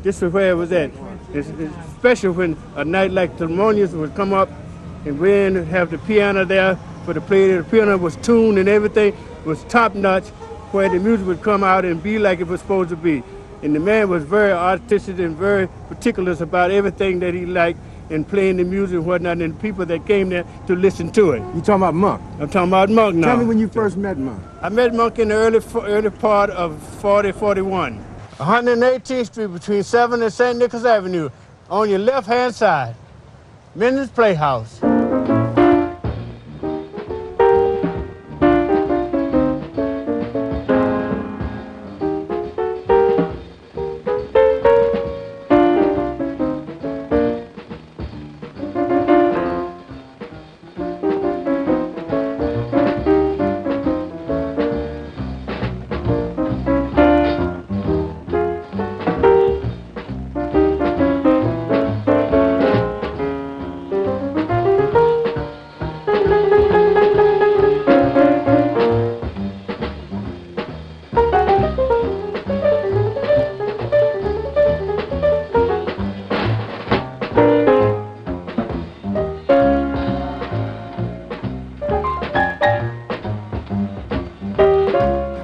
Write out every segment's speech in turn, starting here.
this is where it was at. It's special when a night like Thelonious would come up and we have the piano there for the play. The piano was tuned and everything was top notch, where the music would come out and be like it was supposed to be. And the man was very artistic and very particular about everything that he liked and playing the music and whatnot, and the people that came there to listen to it. You talking about Monk? I'm talking about Monk now. Tell me when you first met Monk. I met Monk in the early part of 41. 118th Street between 7th and St. Nicholas Avenue, on your left-hand side, Minton's Playhouse.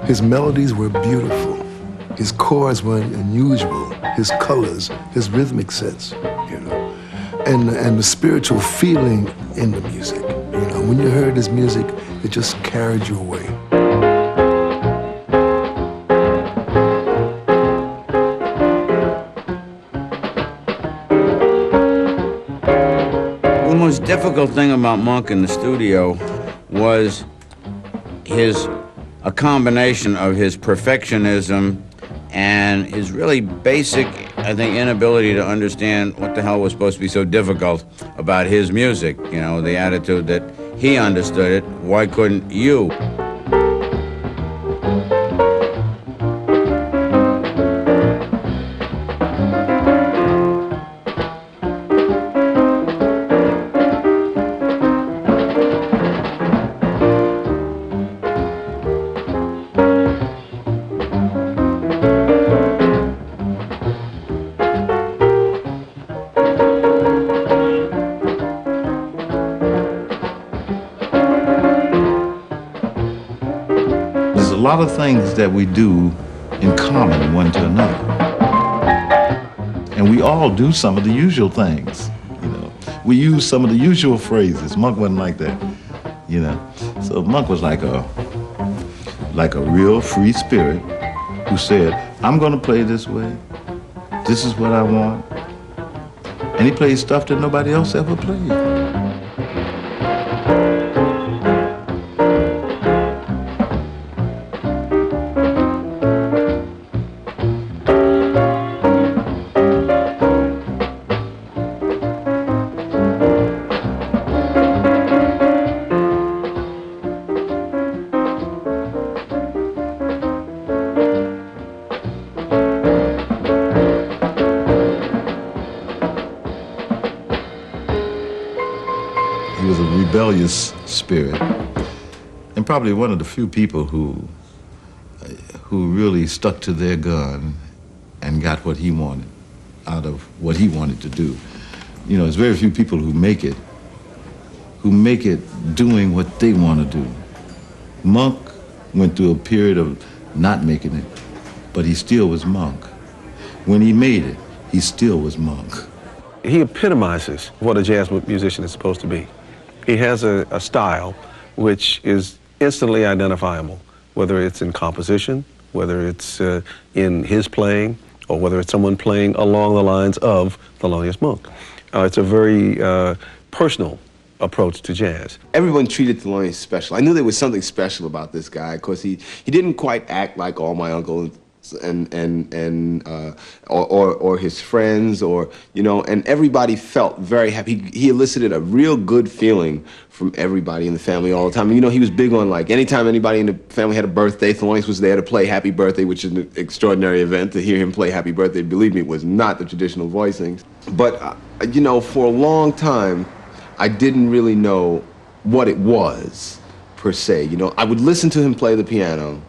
His melodies were beautiful. His chords were unusual. His colors, his rhythmic sense, you know, and the spiritual feeling in the music. You know, when you heard his music, it just carried you away. The most difficult thing about Monk in the studio was a combination of his perfectionism and his really basic, I think, inability to understand what the hell was supposed to be so difficult about his music. You know, the attitude that he understood it, why couldn't you? A lot of things that we do in common one to another. And we all do some of the usual things, you know. We use some of the usual phrases. Monk wasn't like that, you know. So Monk was like a real free spirit who said, I'm gonna play this way. This is what I want. And he played stuff that nobody else ever played. He was a rebellious spirit, and probably one of the few people who really stuck to their gun and got what he wanted out of what he wanted to do. You know, there's very few people who make it doing what they want to do. Monk went through a period of not making it, but he still was Monk. When he made it, he still was Monk. He epitomizes what a jazz musician is supposed to be. He has a style which is instantly identifiable, whether it's in composition, whether it's in his playing, or whether it's someone playing along the lines of Thelonious Monk. It's a very personal approach to jazz. Everyone treated Thelonious special. I knew there was something special about this guy because he didn't quite act like all my uncles or his friends, or you know, and everybody felt very happy. He elicited a real good feeling from everybody in the family all the time. And, you know, he was big on, like, anytime anybody in the family had a birthday, Thelonious was there to play Happy Birthday, which is an extraordinary event. To hear him play Happy Birthday, believe me, was not the traditional voicings. But you know, for a long time, I didn't really know what it was per se. You know, I would listen to him play the piano,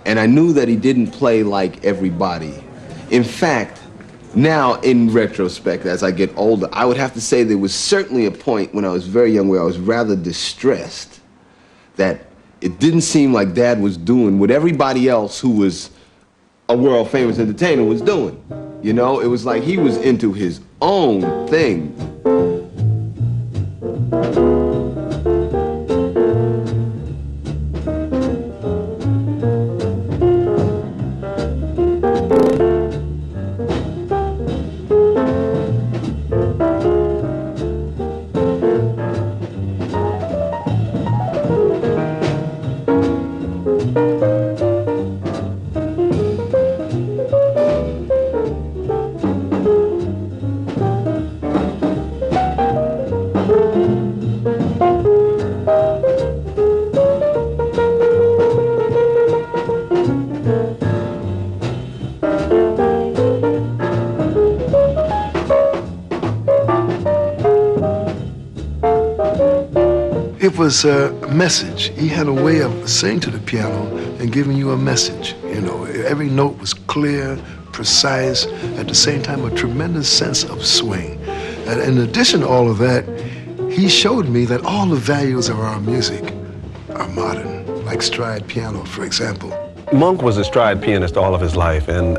and I knew that he didn't play like everybody. In fact, Now, in retrospect, as I get older, I would have to say there was certainly a point when I was very young where I was rather distressed that it didn't seem like Dad was doing what everybody else who was a world-famous entertainer was doing. You know, it was like he was into his own thing. It was a message. He had a way of saying to the piano and giving you a message. You know, every note was clear, precise, at the same time a tremendous sense of swing. And in addition to all of that, he showed me that all the values of our music are modern, like stride piano, for example. Monk was a stride pianist all of his life, and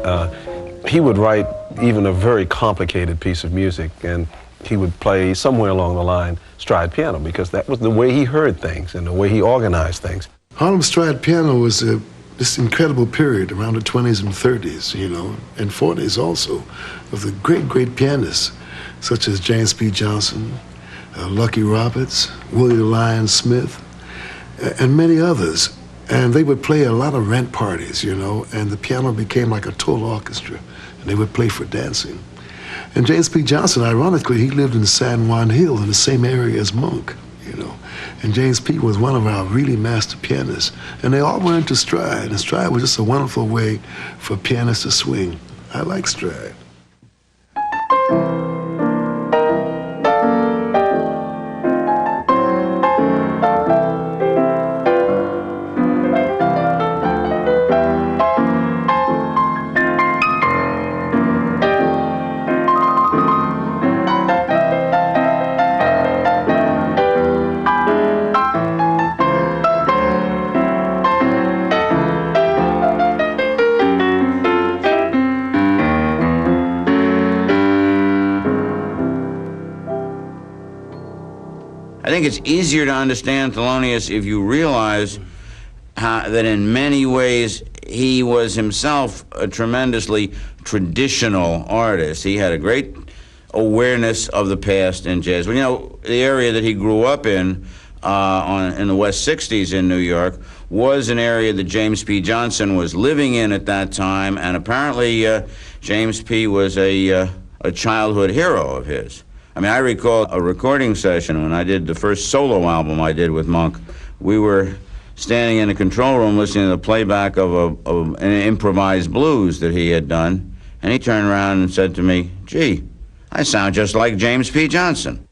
he would write even a very complicated piece of music, and he would play somewhere along the line stride piano because that was the way he heard things and the way he organized things. Harlem stride piano was this incredible period around the 20s and 30s, you know, and 40s also, of the great, great pianists such as James P. Johnson, Lucky Roberts, Willie Lyon Smith, and many others. And they would play a lot of rent parties, you know, and the piano became like a total orchestra, and they would play for dancing. And James P. Johnson, ironically, he lived in San Juan Hill in the same area as Monk, you know. And James P. was one of our really master pianists. And they all went into stride, and stride was just a wonderful way for pianists to swing. I like stride. I think it's easier to understand Thelonious if you realize that in many ways he was himself a tremendously traditional artist. He had a great awareness of the past in jazz. Well, you know, the area that he grew up in the West 60s in New York was an area that James P. Johnson was living in at that time, and apparently James P. was a childhood hero of his. I mean, I recall a recording session when I did the first solo album I did with Monk. We were standing in a control room listening to the playback of an improvised blues that he had done, and he turned around and said to me, "Gee, I sound just like James P. Johnson."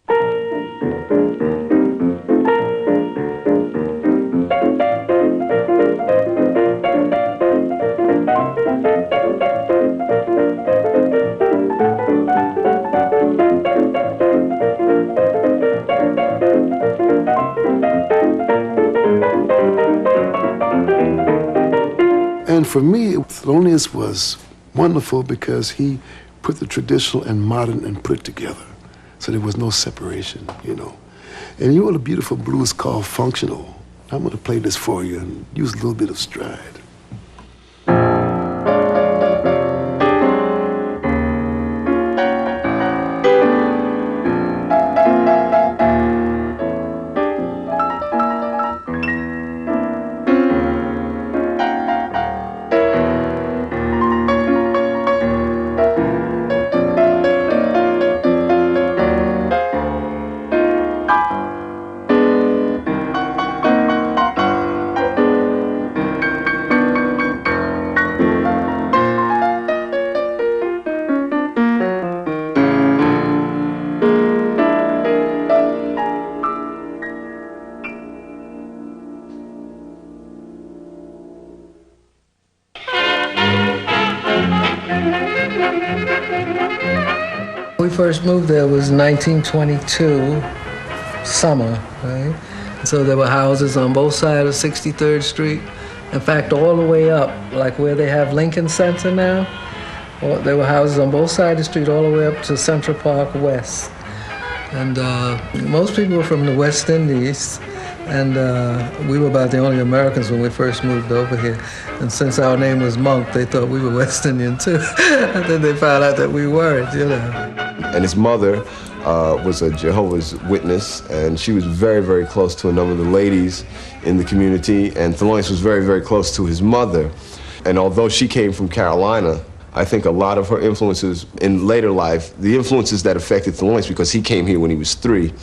And for me, Thelonious was wonderful because he put the traditional and modern and put it together. So there was no separation, you know. And you know the beautiful blues called functional. I'm going to play this for you and use a little bit of stride. first moved there was 1922, summer, right? So there were houses on both sides of 63rd Street. In fact, all the way up, like where they have Lincoln Center now, there were houses on both sides of the street all the way up to Central Park West. And most people were from the West Indies, and we were about the only Americans when we first moved over here. And since our name was Monk, they thought we were West Indian too. And then they found out that we weren't, you know. And his mother was a Jehovah's Witness, and she was very, very close to a number of the ladies in the community, and Thelonious was very, very close to his mother. And although she came from Carolina, I think a lot of her influences in later life, the influences that affected Thelonious, because he came here when he was 3,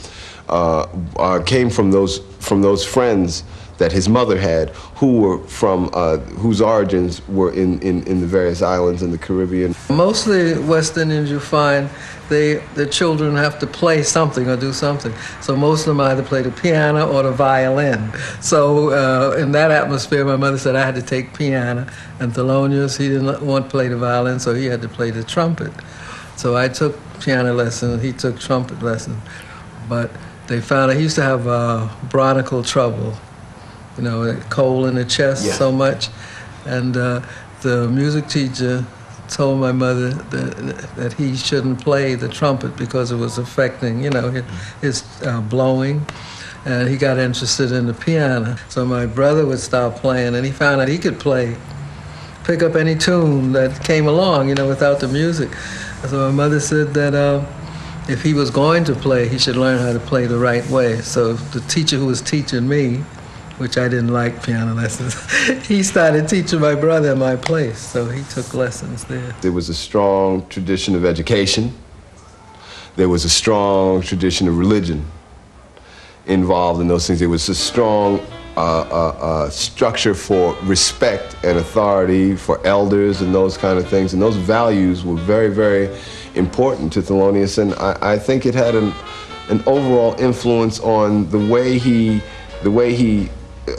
came from those friends that his mother had, who were from, whose origins were in the various islands in the Caribbean. Most of the West Indians you find, the children have to play something or do something. So most of them either play the piano or the violin. So in that atmosphere, my mother said I had to take piano, and Thelonious, he didn't want to play the violin, so he had to play the trumpet. So I took piano lessons, he took trumpet lessons. But they found out he used to have bronchial trouble, you know, cold in the chest so much. And the music teacher told my mother that he shouldn't play the trumpet because it was affecting, you know, his blowing. And he got interested in the piano. So my brother would start playing, and he found out he could pick up any tune that came along, you know, without the music. So my mother said that if he was going to play, he should learn how to play the right way. So the teacher who was teaching me, which I didn't like piano lessons, he started teaching my brother in my place, so he took lessons there. There was a strong tradition of education. There was a strong tradition of religion involved in those things. There was a strong structure for respect and authority for elders and those kind of things, and those values were very, very important to Thelonious, and I think it had an overall influence on the way he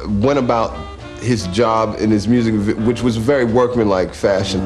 went about his job in his music, which was very workmanlike fashion.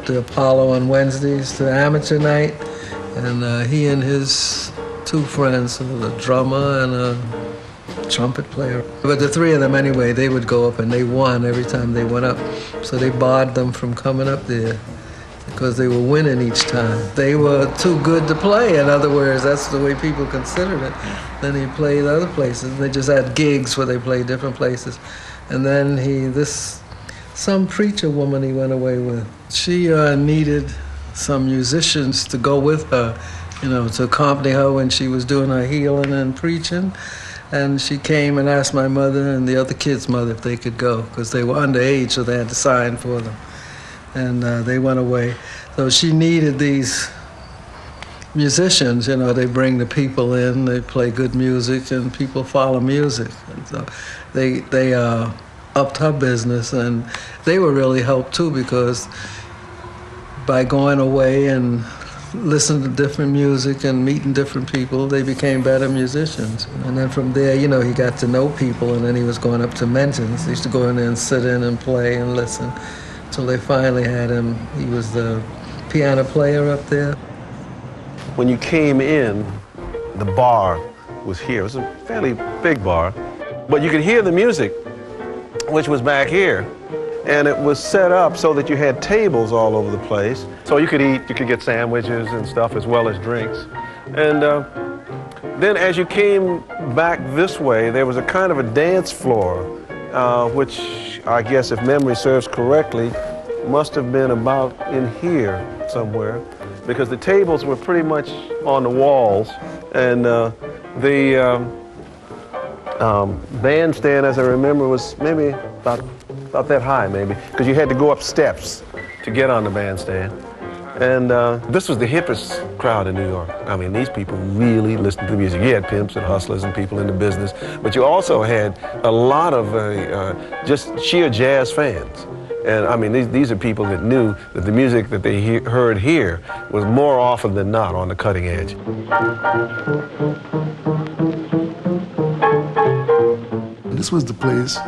To Apollo on Wednesdays to amateur night, and he and his 2 friends, a drummer and a trumpet player. But the 3 of them anyway, they would go up and they won every time they went up. So they barred them from coming up there because they were winning each time. They were too good to play, in other words, that's the way people considered it. Then he played other places. They just had gigs where they played different places. And then some preacher woman he went away with, she needed some musicians to go with her, you know, to accompany her when she was doing her healing and preaching. And she came and asked my mother and the other kids' mother if they could go, because they were underage, so they had to sign for them. And they went away. So she needed these musicians, you know, they bring the people in, they play good music, and people follow music. And so they upped her business, and they were really helped too, because by going away and listening to different music and meeting different people, they became better musicians. And then from there, you know, he got to know people, and then he was going up to Minton's. He used to go in there and sit in and play and listen until they finally had him. He was the piano player up there. When you came in, the bar was here. It was a fairly big bar, but you could hear the music, which was back here. And it was set up so that you had tables all over the place. So you could eat, you could get sandwiches and stuff as well as drinks. And then as you came back this way, there was a kind of a dance floor, which I guess, if memory serves correctly, must have been about in here somewhere, because the tables were pretty much on the walls, and the bandstand, as I remember, was maybe about that high, maybe, because you had to go up steps to get on the bandstand. And this was the hippest crowd in New York. I mean, these people really listened to the music. You had pimps and hustlers and people in the business, but you also had a lot of just sheer jazz fans. And I mean, these are people that knew that the music that they heard here was more often than not on the cutting edge. This was the place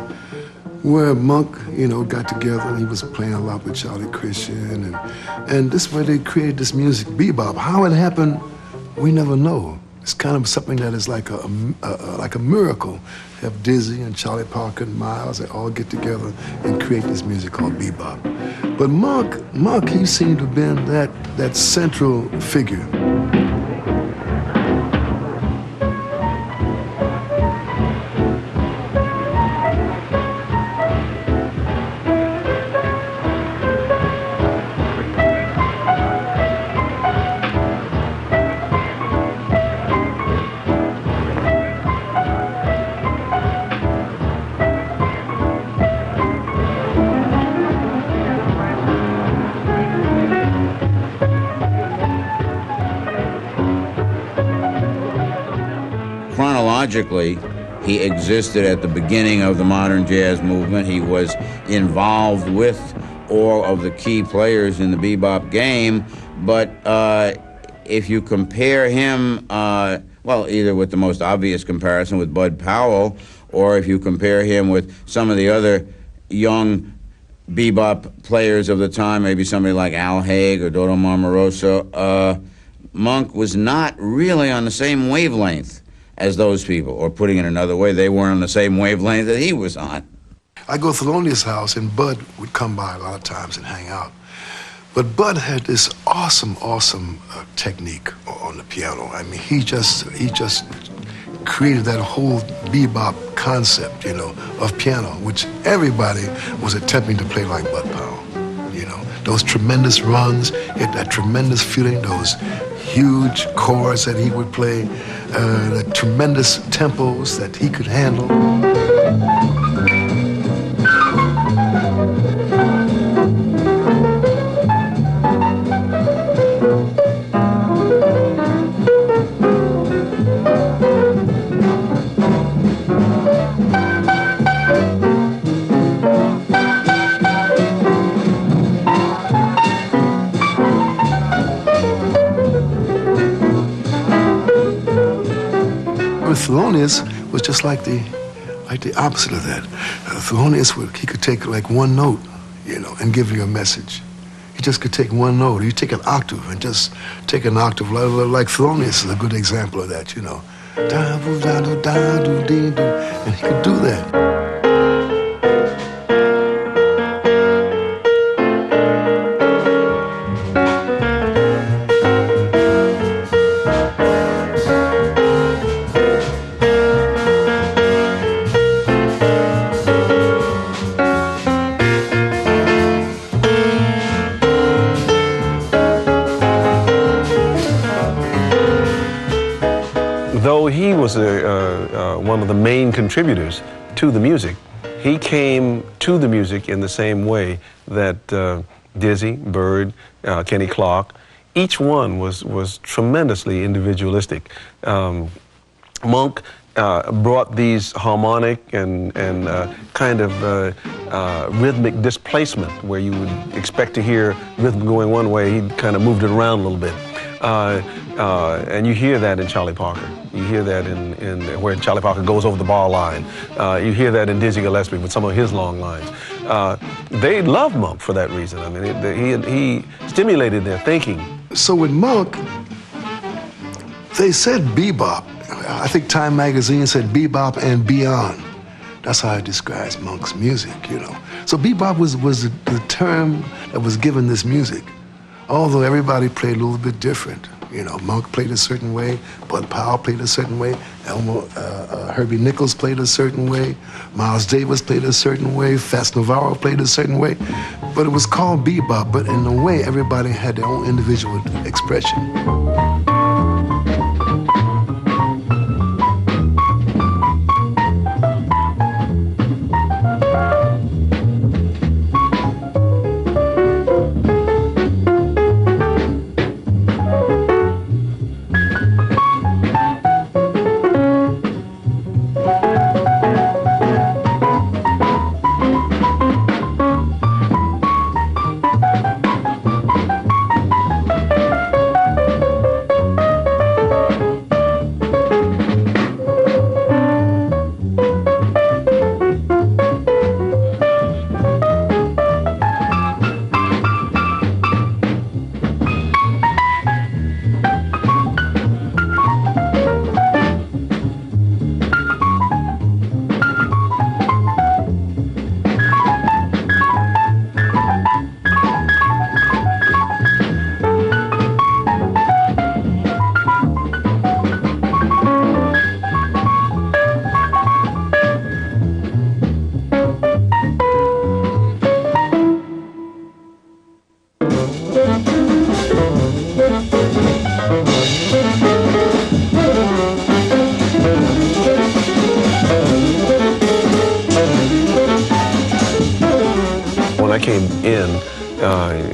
where Monk, you know, got together, and he was playing a lot with Charlie Christian, and this is where they created this music, bebop. How it happened, we never know. It's kind of something that is like a miracle. You have Dizzy and Charlie Parker and Miles, they all get together and create this music called bebop. But Monk, he seemed to have been that central figure. Chronologically, he existed at the beginning of the modern jazz movement. He was involved with all of the key players in the bebop game, but if you compare him, well, either with the most obvious comparison with Bud Powell, or if you compare him with some of the other young bebop players of the time, maybe somebody like Al Haig or Dodo Marmarosa, Monk was not really on the same wavelength as those people, or putting it another way, they weren't on the same wavelength that he was on. I go to Thelonious' house, and Bud would come by a lot of times and hang out. But Bud had this awesome technique on the piano. I mean, he just created that whole bebop concept, you know, of piano, which everybody was attempting to play like Bud Powell. You know, those tremendous runs, had that tremendous feeling, those huge chords that he would play, the tremendous tempos that he could handle. Thelonious was just like the opposite of that. Thelonious, he could take like one note, you know, and give you a message. He just could take one note. You take an octave and just take an octave. Like Thelonious is a good example of that, you know. And he could do that. Though he was one of of the main contributors to the music. He came to the music in the same way that Dizzy, Bird, Kenny Clark, each one was tremendously individualistic. Monk brought these harmonic and kind of rhythmic displacement where you would expect to hear rhythm going one way, he kind of moved it around a little bit. And you hear that in Charlie Parker. You hear that in where Charlie Parker goes over the bar line. You hear that in Dizzy Gillespie with some of his long lines. They loved Monk for that reason. I mean, he stimulated their thinking. So with Monk, they said bebop. I think Time magazine said bebop and beyond. That's how it describes Monk's music, you know. So bebop was the term that was given this music. Although everybody played a little bit different. You know, Monk played a certain way, Bud Powell played a certain way, Herbie Nichols played a certain way, Miles Davis played a certain way, Fats Navarro played a certain way. But it was called bebop, but in a way, everybody had their own individual expression.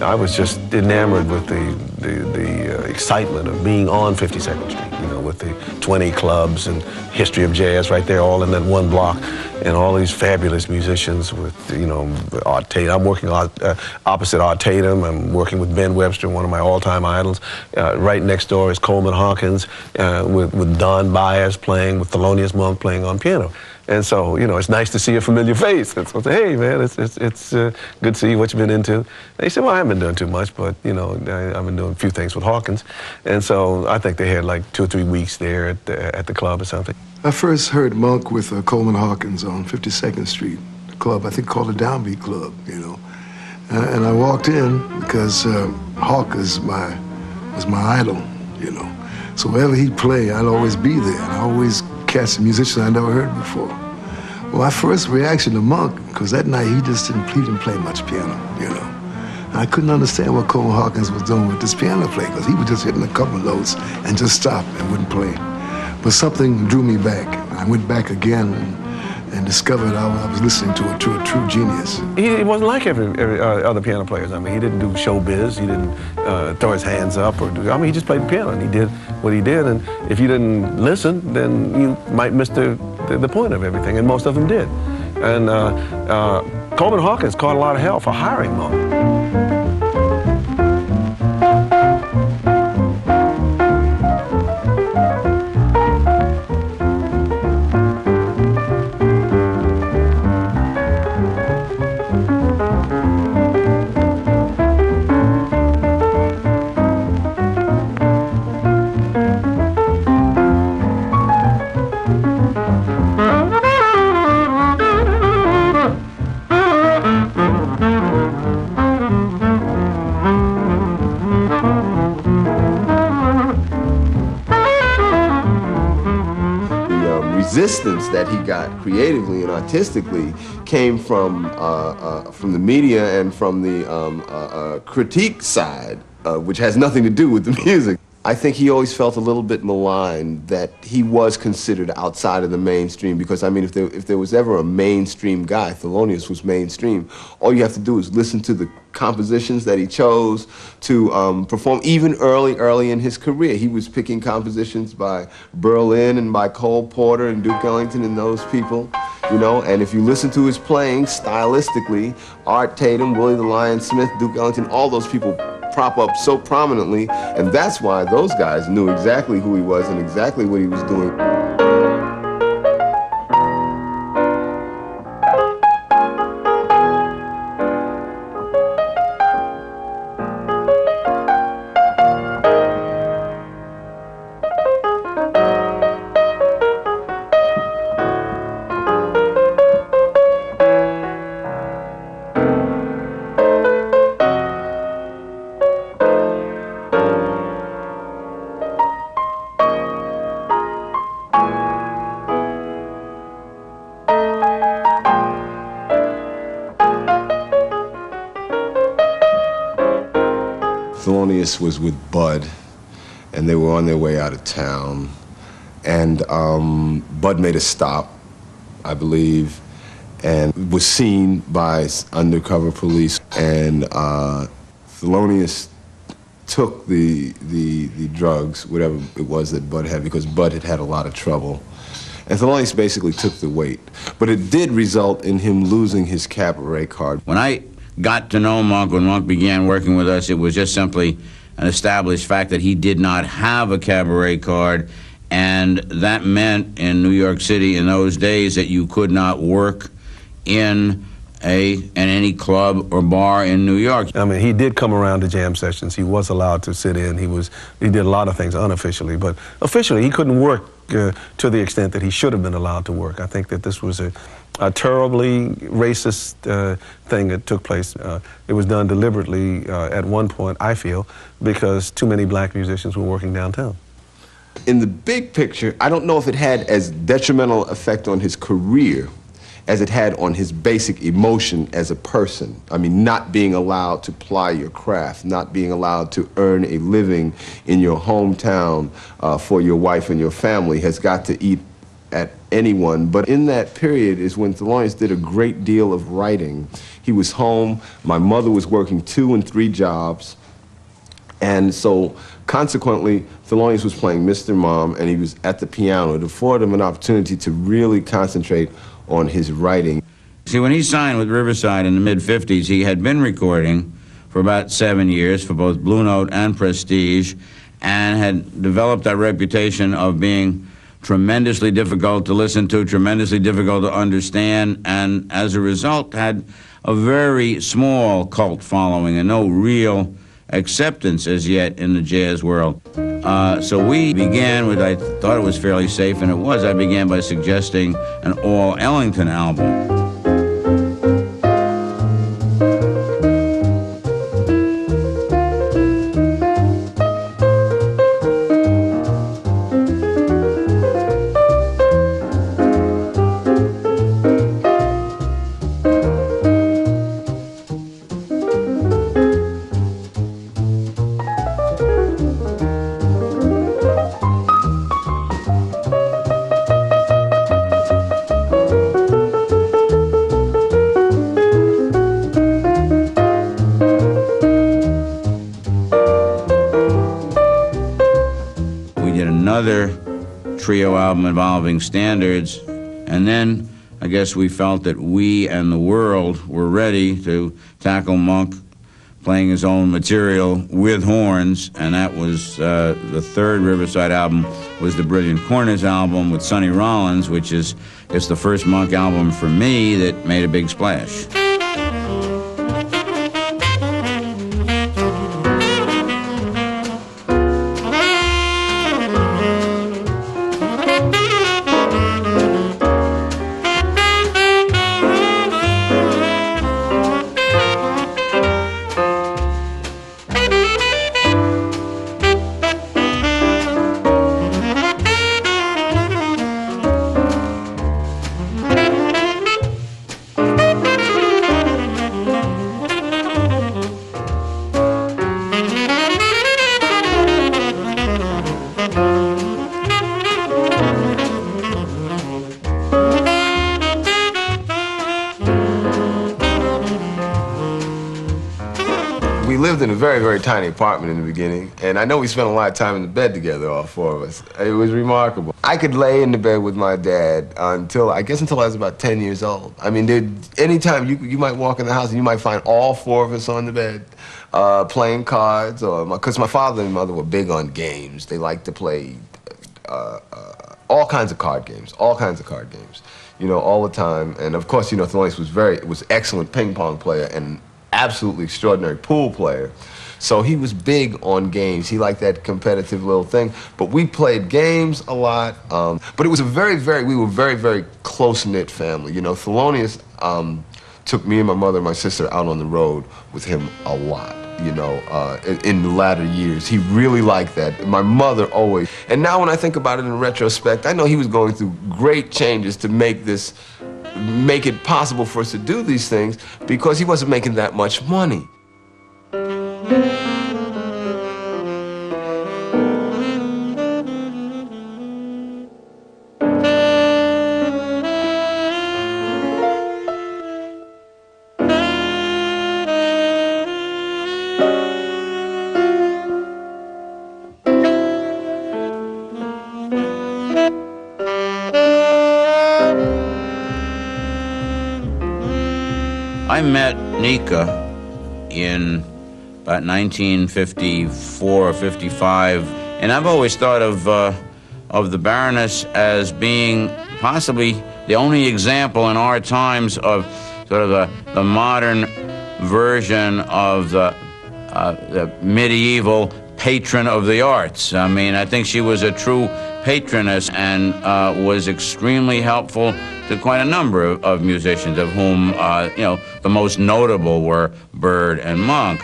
I was just enamored with the excitement of being on 52nd Street, you know, with the 20 clubs and history of jazz right there, all in that one block, and all these fabulous musicians with, you know, Art Tatum. I'm working opposite Art Tatum. I'm working with Ben Webster, one of my all-time idols. Right next door is Coleman Hawkins, with Don Byers playing, with Thelonious Monk playing on piano. And so, you know, it's nice to see a familiar face. And so I say, hey, man, it's good to see what you've been into. And he said, well, I haven't been doing too much, but, you know, I've been doing a few things with Hawkins. And so I think they had like 2 or 3 weeks there at the club or something. I first heard Monk with Coleman Hawkins on 52nd Street, the club, I think called the Downbeat Club, you know. And I walked in because Hawk was my idol, you know. So wherever he'd play, I'd always be there. And I always catch a musician I never heard before. Well, my first reaction to Monk, because that night he didn't play much piano, you know. And I couldn't understand what Coleman Hawkins was doing with this piano play, because he was just hitting a couple of notes and just stopped and wouldn't play. But something drew me back. I went back again and discovered I was listening to a true genius. He wasn't like every other piano players. I mean, he didn't do showbiz. He didn't throw his hands up he just played the piano and he did what he did. And if you didn't listen, then you might miss the point of everything, and most of them did. And Coleman Hawkins caught a lot of hell for hiring Monk. Resistance that he got creatively and artistically came from the media and from the critique side, which has nothing to do with the music. I think he always felt a little bit maligned that he was considered outside of the mainstream, because I mean, if there was ever a mainstream guy, Thelonious was mainstream. All you have to do is listen to the compositions that he chose to perform, even early in his career. He was picking compositions by Berlin and by Cole Porter and Duke Ellington and those people, you know, and if you listen to his playing stylistically, Art Tatum, Willie the Lion Smith, Duke Ellington, all those people prop up so prominently, and that's why those guys knew exactly who he was and exactly what he was doing. Thelonious was with Bud, and they were on their way out of town, and Bud made a stop, I believe, and was seen by undercover police, and Thelonious took the drugs, whatever it was that Bud had, because Bud had had a lot of trouble. And Thelonious basically took the weight. But it did result in him losing his cabaret card. When I got to know Monk, when Monk began working with us, it was just simply an established fact that he did not have a cabaret card, and that meant in New York City in those days that you could not work in any club or bar in New York. I mean, he did come around to jam sessions. He was allowed to sit in. He did a lot of things unofficially, but officially he couldn't work to the extent that he should have been allowed to work. I think that this was a terribly racist thing that took place. It was done deliberately at one point, I feel, because too many black musicians were working downtown. In the big picture, I don't know if it had as detrimental effect on his career as it had on his basic emotion as a person. I mean, not being allowed to ply your craft, not being allowed to earn a living in your hometown for your wife and your family has got to eat at anyone. But in that period is when Thelonious did a great deal of writing. He was home, my mother was working 2 and 3 jobs, and so consequently, Thelonious was playing Mr. Mom, and he was at the piano. It afforded him an opportunity to really concentrate on his writing. See, when he signed with Riverside in the mid-50s, he had been recording for about 7 years for both Blue Note and Prestige, and had developed that reputation of being tremendously difficult to listen to, tremendously difficult to understand, and as a result had a very small cult following and no real acceptance as yet in the jazz world. So we began with, I thought it was fairly safe, and it was. I began by suggesting an all Ellington album. Another trio album involving standards, and then I guess we felt that we and the world were ready to tackle Monk playing his own material with horns, and that was the third Riverside album was the Brilliant Corners album with Sonny Rollins, which is the first Monk album for me that made a big splash. we lived in a very, very tiny apartment in the beginning, and I know we spent a lot of time in the bed together, all four of us. It was remarkable. I could lay in the bed with my dad until I was about 10 years old. I mean, anytime you might walk in the house and you might find all four of us on the bed playing cards, or because my father and mother were big on games. They liked to play all kinds of card games, you know, all the time. And of course, you know, Thelonious was excellent ping pong player and absolutely extraordinary pool player. So he was big on games. He liked that competitive little thing. But we played games a lot. But it was we were very, very close-knit family. You know, Thelonious took me and my mother and my sister out on the road with him a lot, you know, in the latter years. He really liked that. My mother always. And now when I think about it in retrospect, I know he was going through great changes to make it possible for us to do these things because he wasn't making that much money. I met Nika in about 1954 or 55, and I've always thought of the Baroness as being possibly the only example in our times of sort of the modern version of the medieval patron of the arts. I mean, I think she was a true patroness and was extremely helpful to quite a number of musicians, of whom, you know, the most notable were Bird and Monk.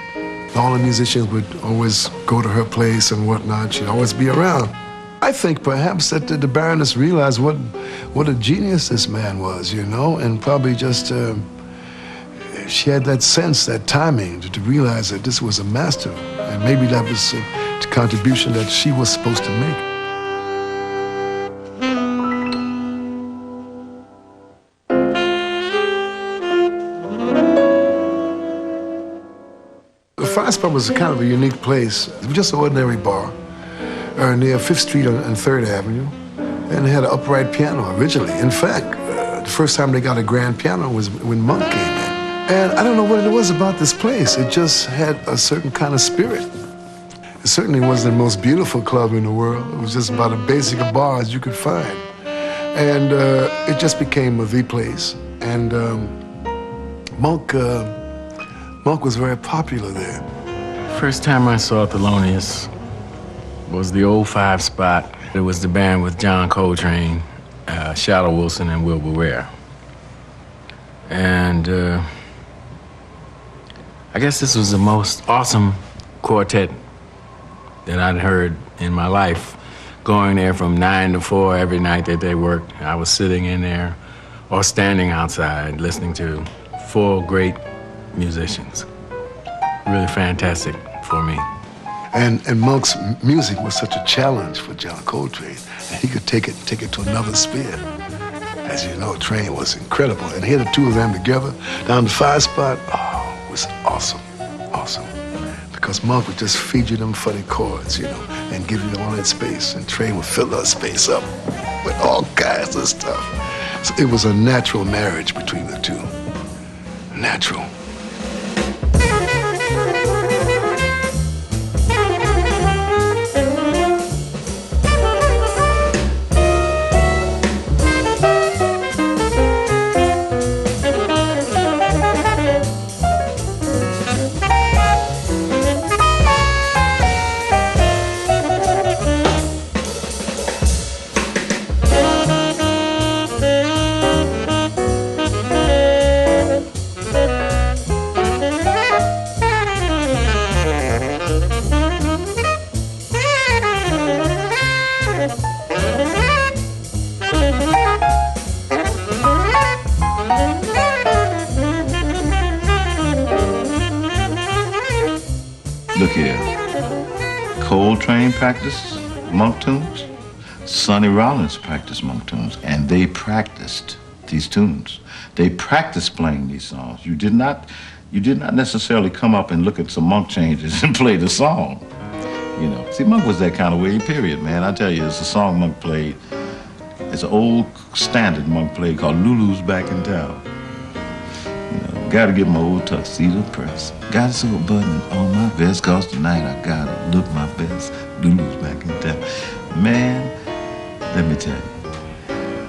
All the musicians would always go to her place and whatnot. She'd always be around. I think perhaps that the Baroness realized what a genius this man was, you know, and probably just she had that sense, that timing, to realize that this was a master, and maybe that was the contribution that she was supposed to make. The Spot was kind of a unique place. It was just an ordinary bar near 5th Street and 3rd Avenue, and it had an upright piano originally. In fact, the first time they got a grand piano was when Monk came in. And I don't know what it was about this place. It just had a certain kind of spirit. It certainly wasn't the most beautiful club in the world. It was just about as basic a bar as you could find. And it just became the place. And Monk was very popular there. First time I saw Thelonious was the old 5 Spot. It was the band with John Coltrane, Shadow Wilson, and Wilbur Ware. And I guess this was the most awesome quartet that I'd heard in my life. Going there from 9 to 4 every night that they worked. I was sitting in there or standing outside listening to 4 great musicians. Really fantastic for me. And Monk's music was such a challenge for John Coltrane. And he could take it to another sphere. As you know, Train was incredible. And here the two of them together down the 5 Spot, oh, it was awesome, awesome. Because Monk would just feed you them funny chords, you know, and give you all that space. And Train would fill that space up with all kinds of stuff. So it was a natural marriage between the two. Natural. Look here. Coltrane practiced Monk tunes. Sonny Rollins practiced Monk tunes, and they practiced these tunes. They practiced playing these songs. You did not you did not necessarily come up and look at some Monk changes and play the song. You know, see, Monk was that kind of way, period, man. I tell you, it's a song Monk played. It's an old standard Monk played called Lulu's Back in Town. You know, gotta get my old tuxedo press. Gotta sew a button on my vest, cause tonight I gotta look my best. Lulu's back in town. Man, let me tell you,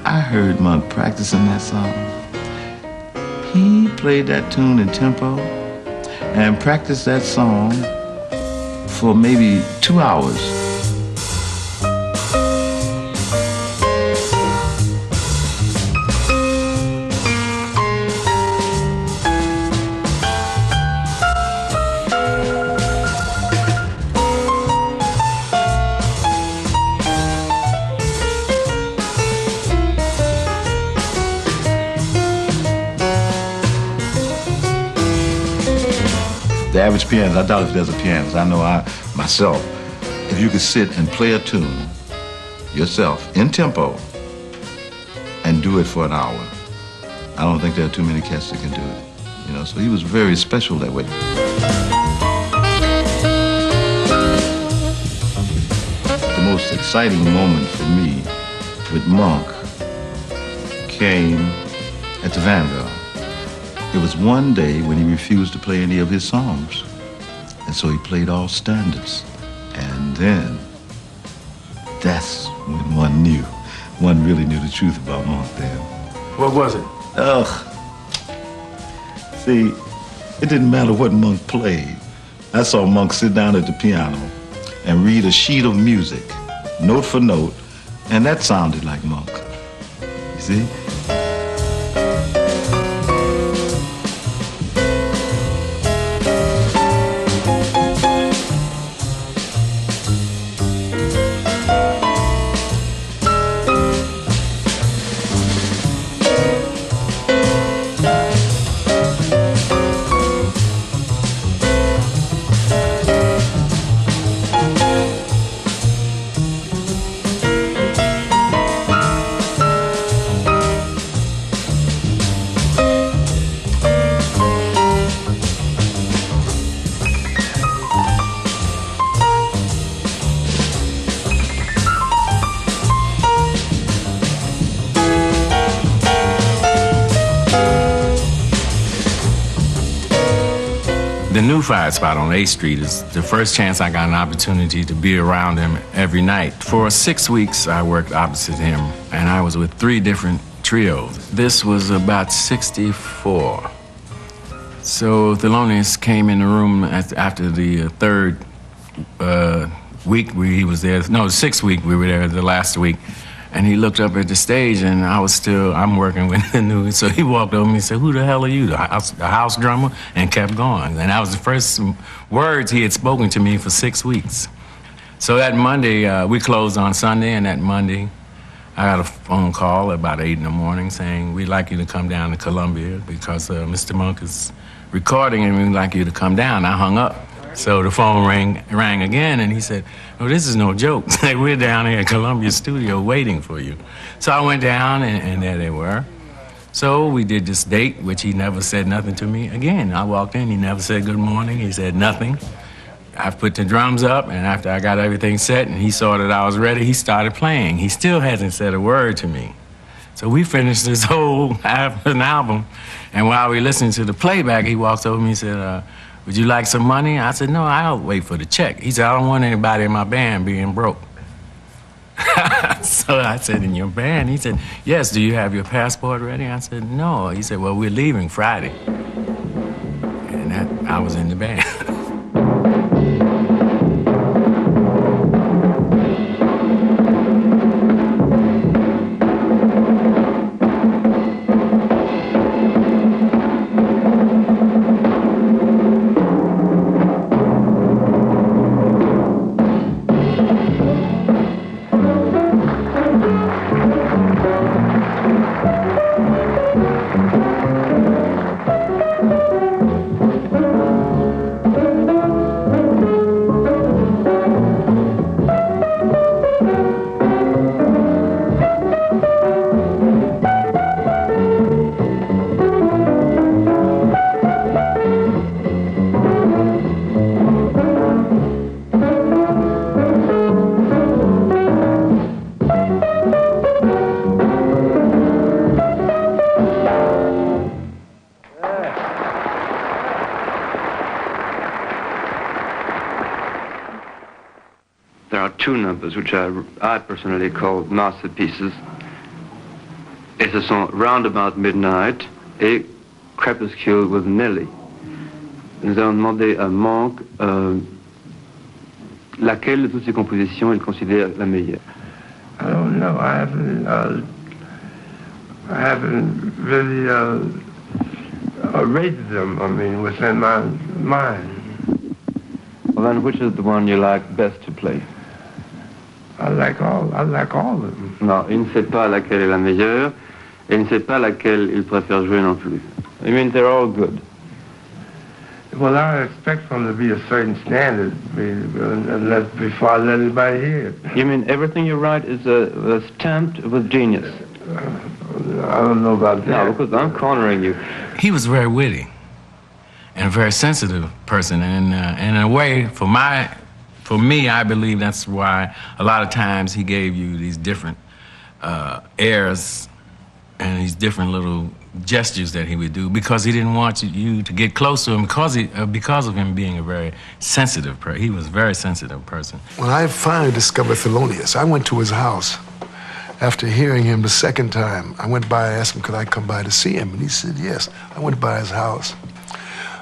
I heard Monk practicing that song. He played that tune in tempo and practiced that song for maybe 2 hours. The average pianist, I doubt if there's a pianist. I know myself, if you could sit and play a tune yourself in tempo and do it for an hour, I don't think there are too many cats that can do it. You know, so he was very special that way. The most exciting moment for me with Monk came at the Vanguard. It was one day when he refused to play any of his songs. And so he played all standards. And then, that's when one really knew the truth about Monk then. What was it? See, it didn't matter what Monk played. I saw Monk sit down at the piano and read a sheet of music, note for note, and that sounded like Monk. You see? The new Fire Spot on 8th Street is the first chance I got an opportunity to be around him every night. For 6 weeks, I worked opposite him, and I was with 3 different trios. This was about 64. So Thelonious came in the room after the 3rd week he was there. No, 6th week we were there, the last week. And he looked up at the stage, and I'm working with the new. So he walked over to me and said, "Who the hell are you, the house drummer?" And kept going. And that was the first words he had spoken to me for 6 weeks. So that Monday, we closed on Sunday, and that Monday, I got a phone call about 8 in the morning saying, "We'd like you to come down to Columbia because Mr. Monk is recording, and we'd like you to come down." I hung up. So the phone rang again, and he said, "Oh, this is no joke. We're down here at Columbia Studio waiting for you." So I went down, and there they were. So we did this date, which he never said nothing to me. Again, I walked in, he never said good morning, he said nothing. I put the drums up, and after I got everything set and he saw that I was ready, he started playing. He still hasn't said a word to me. So we finished this whole half an album, and while we listened to the playback, he walked over to me and said, "Would you like some money?" I said, "No, I'll wait for the check." He said, "I don't want anybody in my band being broke." So I said, "In your band?" He said, "Yes, do you have your passport ready?" I said, "No." He said, "Well, we're leaving Friday." And I was in the band. there are two numbers which I personally call masterpieces. Et ce sont Roundabout Midnight et Crepuscule with Nelly. Nous avons demandé à Monk laquelle de toutes ces compositions il considère la meilleure. I don't know. I haven't really rated them. I mean, within my mind. Well, then, which is the one you like best to play? I like all of them. Non, il ne sait pas laquelle est la meilleure, et il ne sait pas laquelle il préfère jouer non plus. I mean, they're all good. Well, I expect them to be a certain standard, unless before I let anybody hear it. You mean everything you write is stamped with genius? I don't know about that. No, because I'm cornering you. He was very witty and a very sensitive person, and in a way, for me, I believe that's why a lot of times he gave you these different airs and these different little gestures that he would do, because he didn't want you to get close to him, because of him being a very sensitive person. He was a very sensitive person. When I finally discovered Thelonious, I went to his house. After hearing him the second time, I went by, I asked him, could I come by to see him? And he said, yes. I went by his house.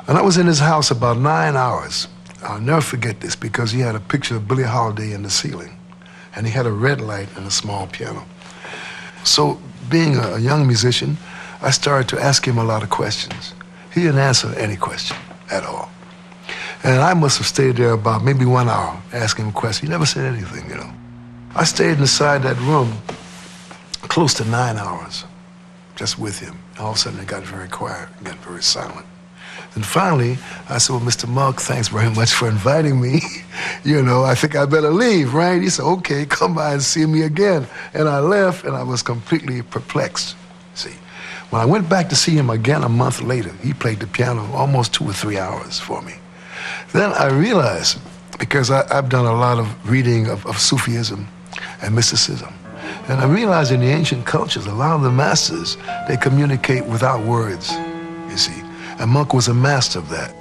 And I was in his house about 9 hours. I'll never forget this, because he had a picture of Billie Holiday in the ceiling. And he had a red light and a small piano. So, being a young musician, I started to ask him a lot of questions. He didn't answer any question at all. And I must have stayed there about maybe 1 hour asking him questions. He never said anything, you know. I stayed inside that room close to 9 hours, just with him. All of a sudden, it got very quiet, it got very silent. And finally, I said, well, Mr. Monk, thanks very much for inviting me. You know, I think I better leave, right? He said, okay, come by and see me again. And I left, and I was completely perplexed, see. When I went back to see him again a month later, he played the piano almost 2 or 3 hours for me. Then I realized, because I've done a lot of reading of Sufism and mysticism, and I realized in the ancient cultures, a lot of the masters, they communicate without words, you see. And Monk was a master of that.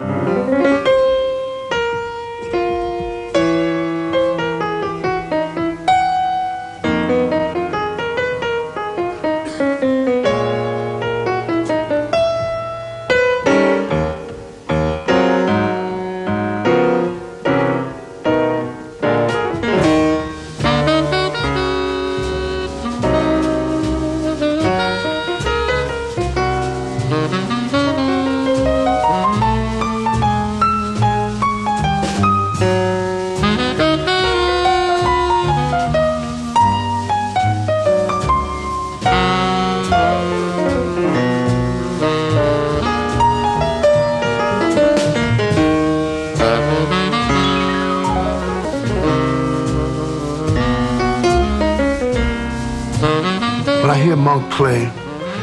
When I hear Monk play,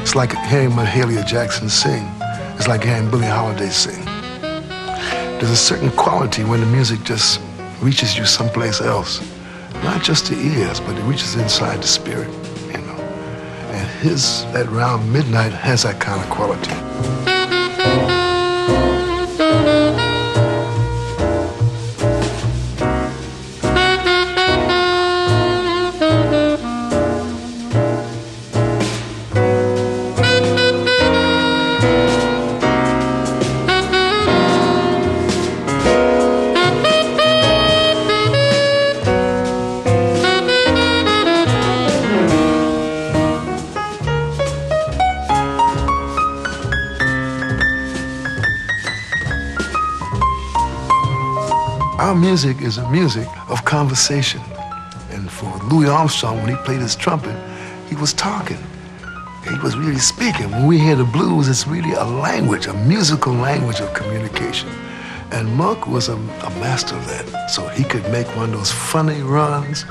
it's like hearing Mahalia Jackson sing. It's like hearing Billie Holiday sing. There's a certain quality when the music just reaches you someplace else. Not just the ears, but it reaches inside the spirit, you know. And that Round Midnight has that kind of quality. Our music is a music of conversation. And for Louis Armstrong, when he played his trumpet, he was talking. He was really speaking. When we hear the blues, it's really a language, a musical language of communication. And Monk was a master of that. So he could make one of those funny runs.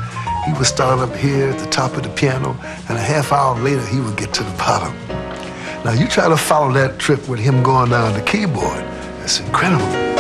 He would start up here at the top of the piano, and a half hour later, he would get to the bottom. Now, you try to follow that trip with him going down the keyboard. It's incredible.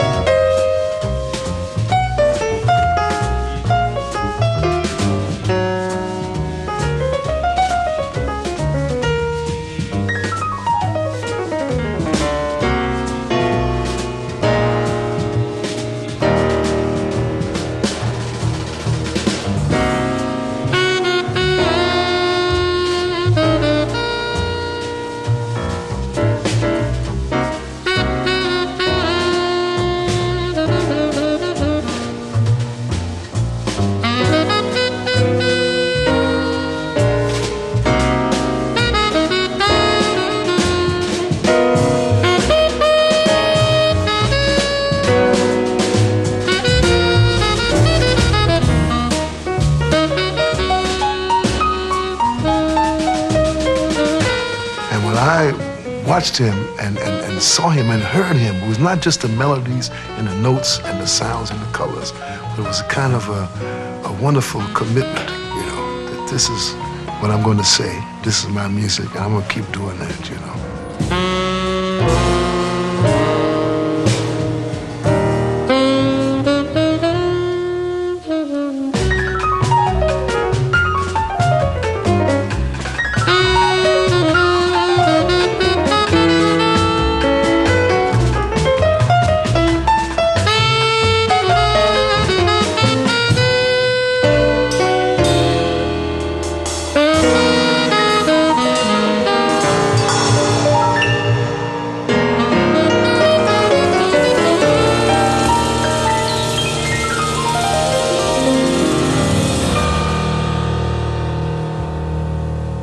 watched him and saw him and heard him, it was not just the melodies and the notes and the sounds and the colors, but it was a kind of a wonderful commitment, you know, that this is what I'm going to say. This is my music, and I'm going to keep doing that, you know.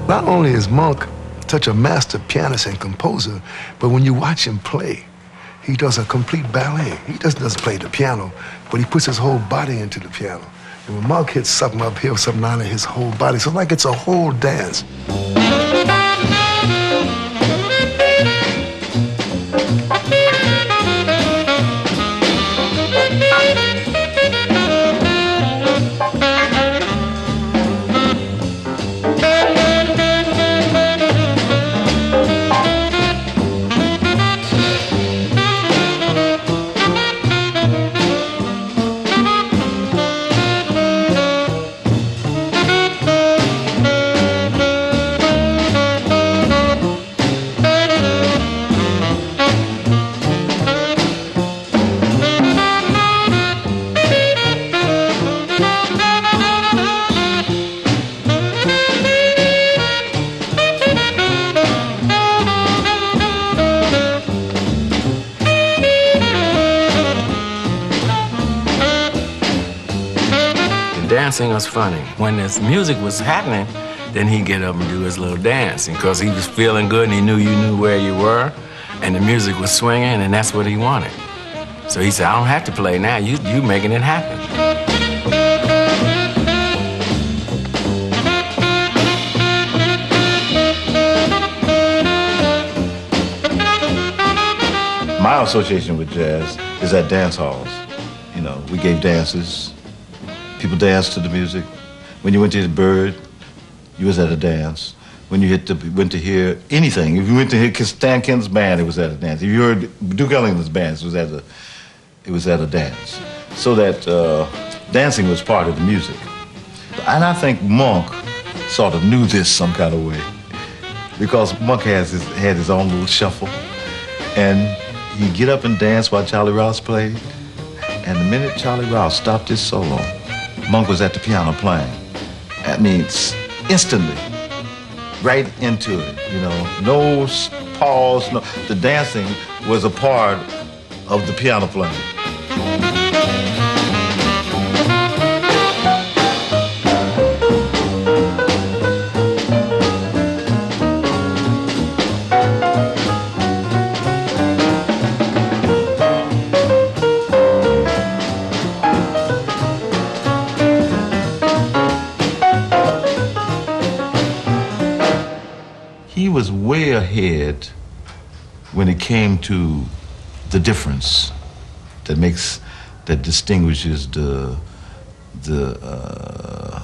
Not only is Monk such a master pianist and composer, but when you watch him play, he does a complete ballet. He just doesn't play the piano, but he puts his whole body into the piano. And when Monk hits something up here, something down there, his whole body, so like it's a whole dance. Dancing was funny. When this music was happening, then he'd get up and do his little dancing because he was feeling good and he knew you knew where you were and the music was swinging and that's what he wanted. So he said, I don't have to play now, you making it happen. My association with jazz is at dance halls. You know, we gave dances. People danced to the music. When you went to the Bird, you was at a dance. When you went to hear anything, if you went to hear Stan Ken's band, it was at a dance. If you heard Duke Ellington's band, it was at a dance. So that dancing was part of the music. And I think Monk sort of knew this some kind of way, because Monk had his own little shuffle, and he'd get up and dance while Charlie Rouse played. And the minute Charlie Rouse stopped his solo, Monk was at the piano playing. That means instantly, right into it, you know, no pause, no. The dancing was a part of the piano playing. He was way ahead when it came to the difference that distinguishes the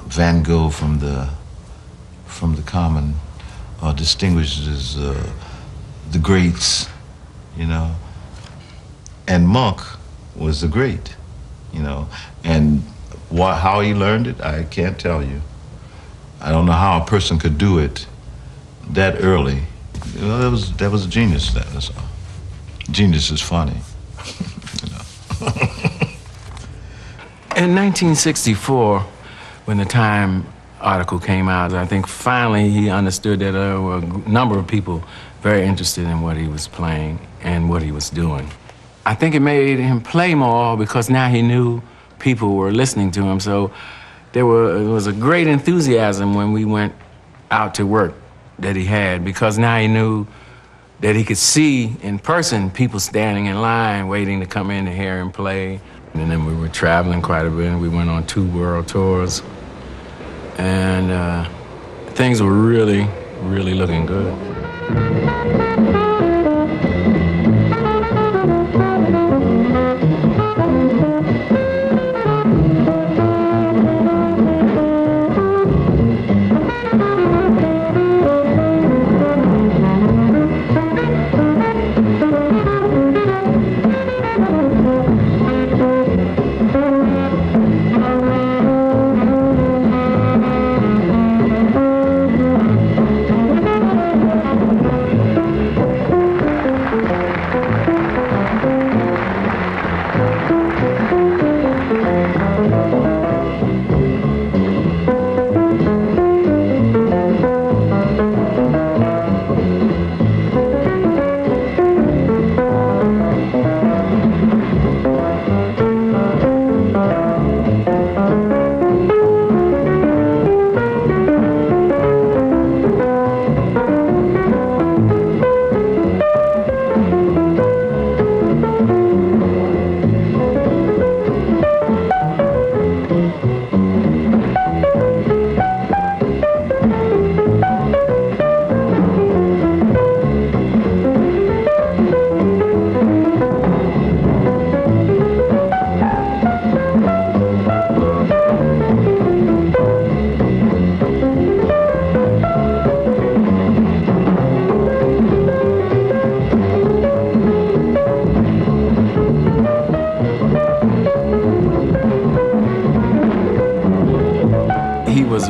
Van Gogh from the common, or distinguishes the greats, you know. And Monk was the great, you know. And how he learned it, I can't tell you. I don't know how a person could do it that early. You know, that was a genius. That's all. Genius is funny. You know. In 1964, when the Time article came out, I think finally he understood that there were a number of people very interested in what he was playing and what he was doing. I think it made him play more because now he knew people were listening to him. So it was a great enthusiasm when we went out to work that he had, because now he knew that he could see in person people standing in line waiting to come in to hear him play. And then we were traveling quite a bit. We went on 2 world tours. And things were really, really looking good.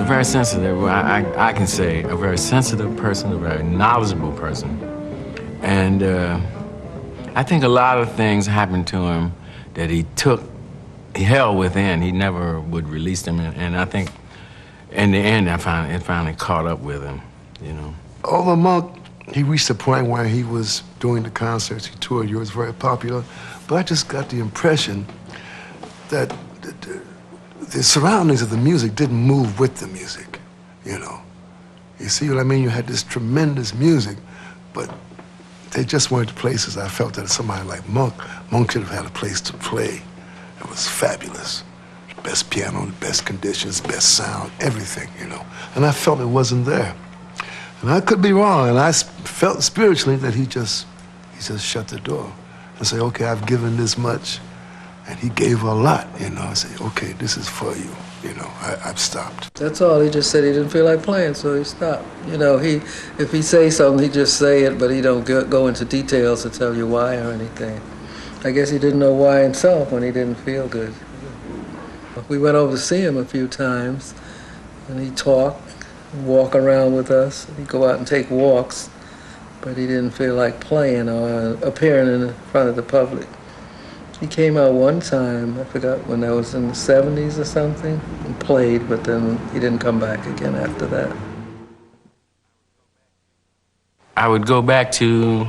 very sensitive, I can say, a very sensitive person, a very knowledgeable person. And I think a lot of things happened to him that he held within. He never would release them. And I think in the end, it finally caught up with him, you know. Although Monk, he reached a point where he was doing the concerts, he toured, he was very popular, but I just got the impression that the surroundings of the music didn't move with the music, you know. You see what I mean? You had this tremendous music, but they just weren't the places I felt that somebody like Monk should have had a place to play. It was fabulous. The best piano, the best conditions, best sound, everything, you know. And I felt it wasn't there. And I could be wrong, and I felt spiritually that he just shut the door and said, okay, I've given this much. And he gave a lot, you know. I said, okay, this is for you, you know. I've stopped. That's all. He just said he didn't feel like playing, so he stopped. You know, if he say something, he just say it, but he don't go into details to tell you why or anything. I guess he didn't know why himself when he didn't feel good. We went over to see him a few times, and he talked, walk around with us. He'd go out and take walks, but he didn't feel like playing or appearing in front of the public. He came out one time, I forgot when that was in the 70s or something, and played, but then he didn't come back again after that. I would go back to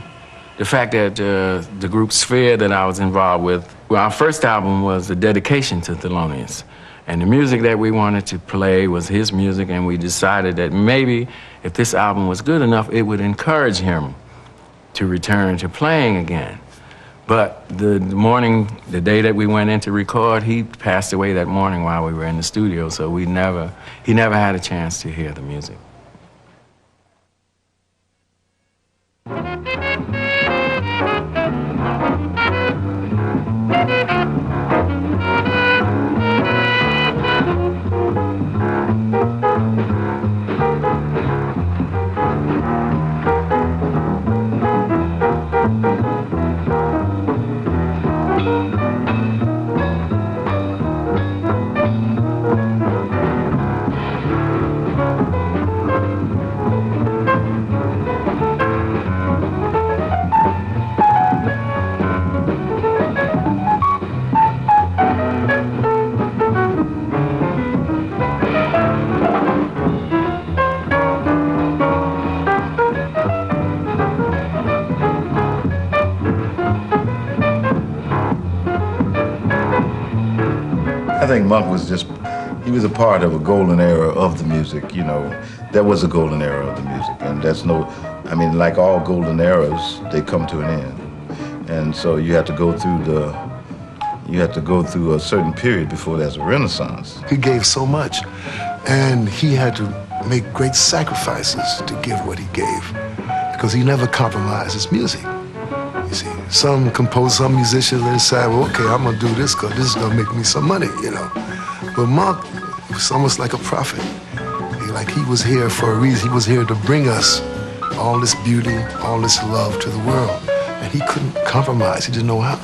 the fact that the group Sphere that I was involved with, well, our first album was a dedication to Thelonious. And the music that we wanted to play was his music, and we decided that maybe if this album was good enough, it would encourage him to return to playing again. But the day that we went in to record, he passed away that morning while we were in the studio, so he never had a chance to hear the music. I think Monk was he was a part of a golden era of the music, you know. There was a golden era of the music, and I mean, like all golden eras, they come to an end. And so you have to go through a certain period before there's a renaissance. He gave so much, and he had to make great sacrifices to give what he gave, because he never compromised his music. You see, some musicians, they decide, well, okay, I'm gonna do this because this is gonna make me some money, you know. But Monk was almost like a prophet. He was here for a reason. He was here to bring us all this beauty, all this love to the world. And he couldn't compromise. He didn't know how.